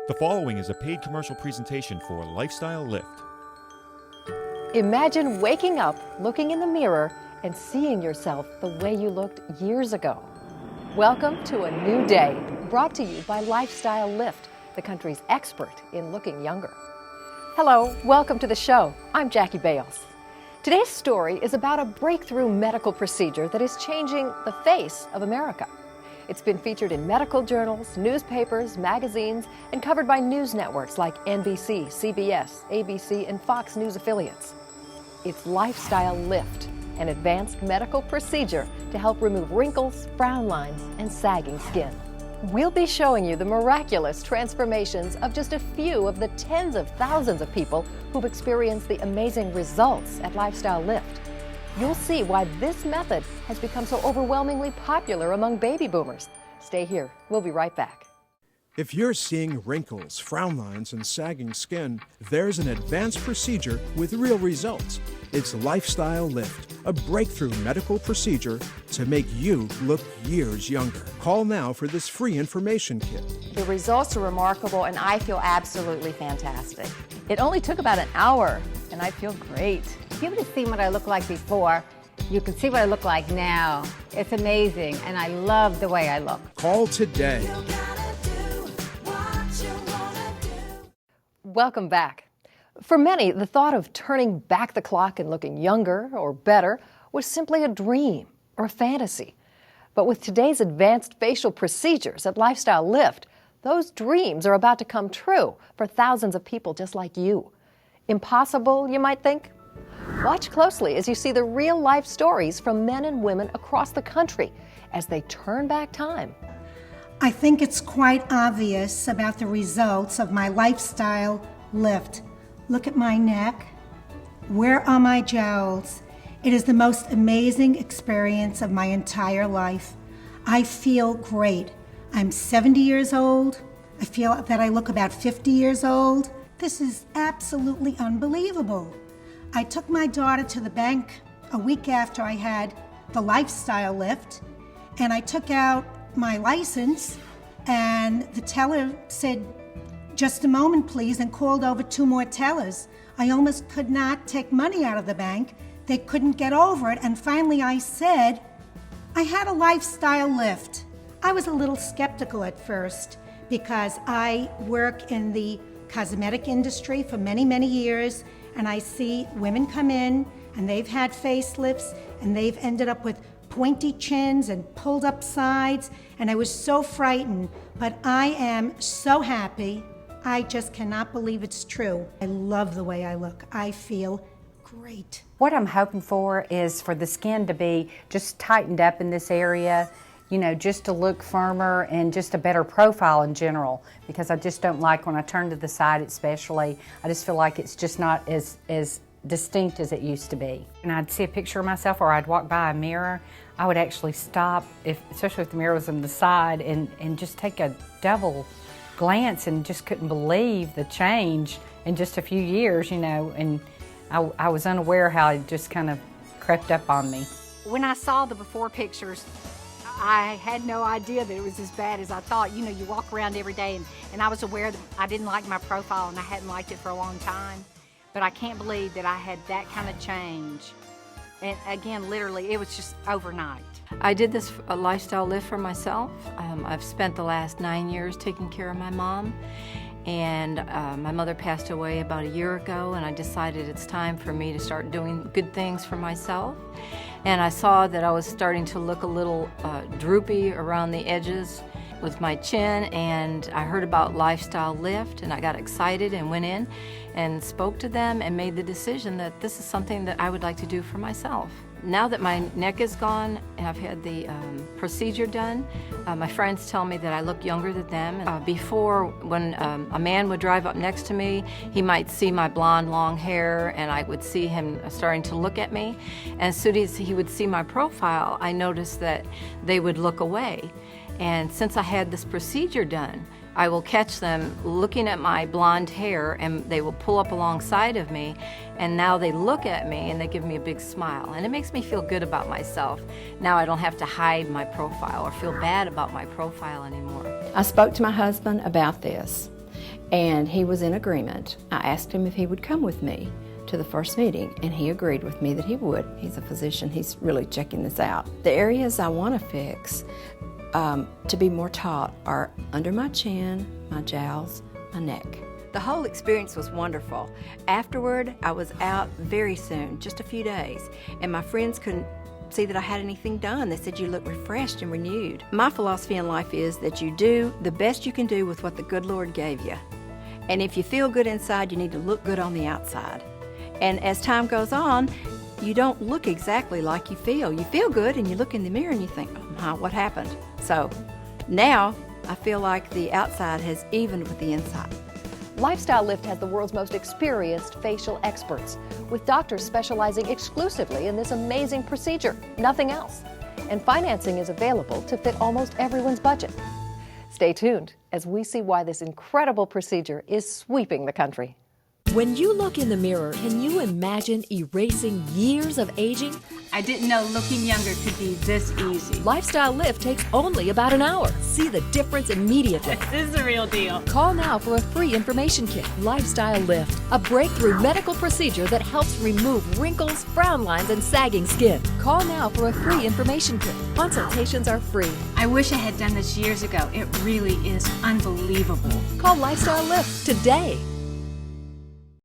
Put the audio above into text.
The following is a paid commercial presentation for Lifestyle Lift. Imagine waking up, looking in the mirror, and seeing yourself the way you looked years ago. Welcome to a new day, brought to you by Lifestyle Lift, the country's expert in looking younger. Hello, welcome to the show. I'm Jackie Bales. Today's story is about a breakthrough medical procedure that is changing the face of America. It's been featured in medical journals, newspapers, magazines, and covered by news networks like NBC, CBS, ABC, and Fox News affiliates. It's Lifestyle Lift, an advanced medical procedure to help remove wrinkles, frown lines, and sagging skin. We'll be showing you the miraculous transformations of just a few of the tens of thousands of people who've experienced the amazing results at Lifestyle Lift. You'll see why this method has become so overwhelmingly popular among baby boomers. Stay here. We'll be right back. If you're seeing wrinkles, frown lines, and sagging skin, there's an advanced procedure with real results. It's Lifestyle Lift, a breakthrough medical procedure to make you look years younger. Call now for this free information kit. The results are remarkable, and I feel absolutely fantastic. It only took about an hour, and I feel great. If you would have seen what I looked like before, you can see what I look like now. It's amazing, and I love the way I look. Call today. Welcome back. For many, the thought of turning back the clock and looking younger or better was simply a dream or a fantasy. But with today's advanced facial procedures at Lifestyle Lift, those dreams are about to come true for thousands of people just like you. Impossible, you might think? Watch closely as you see the real-life stories from men and women across the country as they turn back time. I think it's quite obvious about the results of my Lifestyle Lift. Look at my neck. Where are my jowls? It is the most amazing experience of my entire life. I feel great. I'm 70 years old. I feel that I look about 50 years old. This is absolutely unbelievable. I took my daughter to the bank a week after I had the Lifestyle Lift, and I took out my license, and the teller said, "Just a moment, please," and called over two more tellers. I almost could not take money out of the bank. They couldn't get over it, and finally I said, "I had a Lifestyle Lift." I was a little skeptical at first because I work in the cosmetic industry for many, many years, and I see women come in and they've had facelifts and they've ended up with pointy chins and pulled up sides, and I was so frightened, but I am so happy. I just cannot believe it's true. I love the way I look. I feel great. What I'm hoping for is for the skin to be just tightened up in this area, you know, just to look firmer and just a better profile in general, because I just don't like when I turn to the side especially, I just feel like it's just not as distinct as it used to be. And I'd see a picture of myself or I'd walk by a mirror, I would actually stop, especially if the mirror was on the side, and just take a double glance and just couldn't believe the change in just a few years, you know, and I was unaware how it just kind of crept up on me. When I saw the before pictures, I had no idea that it was as bad as I thought. You know, you walk around every day, and I was aware that I didn't like my profile, and I hadn't liked it for a long time. But I can't believe that I had that kind of change. And again, literally, it was just overnight. I did this Lifestyle Lift for myself. I've spent the last 9 years taking care of my mom, and my mother passed away about a year ago, and I decided it's time for me to start doing good things for myself. And I saw that I was starting to look a little droopy around the edges with my chin, and I heard about Lifestyle Lift, and I got excited and went in and spoke to them and made the decision that this is something that I would like to do for myself. Now that my neck is gone and I've had the procedure done, my friends tell me that I look younger than them. Before, when a man would drive up next to me, he might see my blonde long hair, and I would see him starting to look at me. And as soon as he would see my profile, I noticed that they would look away. And since I had this procedure done, I will catch them looking at my blonde hair, and they will pull up alongside of me, and now they look at me and they give me a big smile, and it makes me feel good about myself. Now I don't have to hide my profile or feel bad about my profile anymore. I spoke to my husband about this, And he was in agreement. I asked him if he would come with me to the first meeting, and he agreed with me that he would. He's a physician, he's really checking this out. The areas I want to fix to be more taut are under my chin, my jowls, my neck. The whole experience was wonderful. Afterward, I was out very soon, just a few days, and my friends couldn't see that I had anything done. They said, "You look refreshed and renewed." My philosophy in life is that you do the best you can do with what the good Lord gave you. And if you feel good inside, you need to look good on the outside. And as time goes on, you don't look exactly like you feel. You feel good and you look in the mirror and you think, "Oh my, what happened?" So now I feel like the outside has evened with the inside. Lifestyle Lift has the world's most experienced facial experts, with doctors specializing exclusively in this amazing procedure, nothing else. And financing is available to fit almost everyone's budget. Stay tuned as we see why this incredible procedure is sweeping the country. When you look in the mirror, can you imagine erasing years of aging? I didn't know looking younger could be this easy. Lifestyle Lift takes only about an hour. See the difference immediately. This is the real deal. Call now for a free information kit. Lifestyle Lift, a breakthrough medical procedure that helps remove wrinkles, frown lines, and sagging skin. Call now for a free information kit. Consultations are free. I wish I had done this years ago. It really is unbelievable. Call Lifestyle Lift today.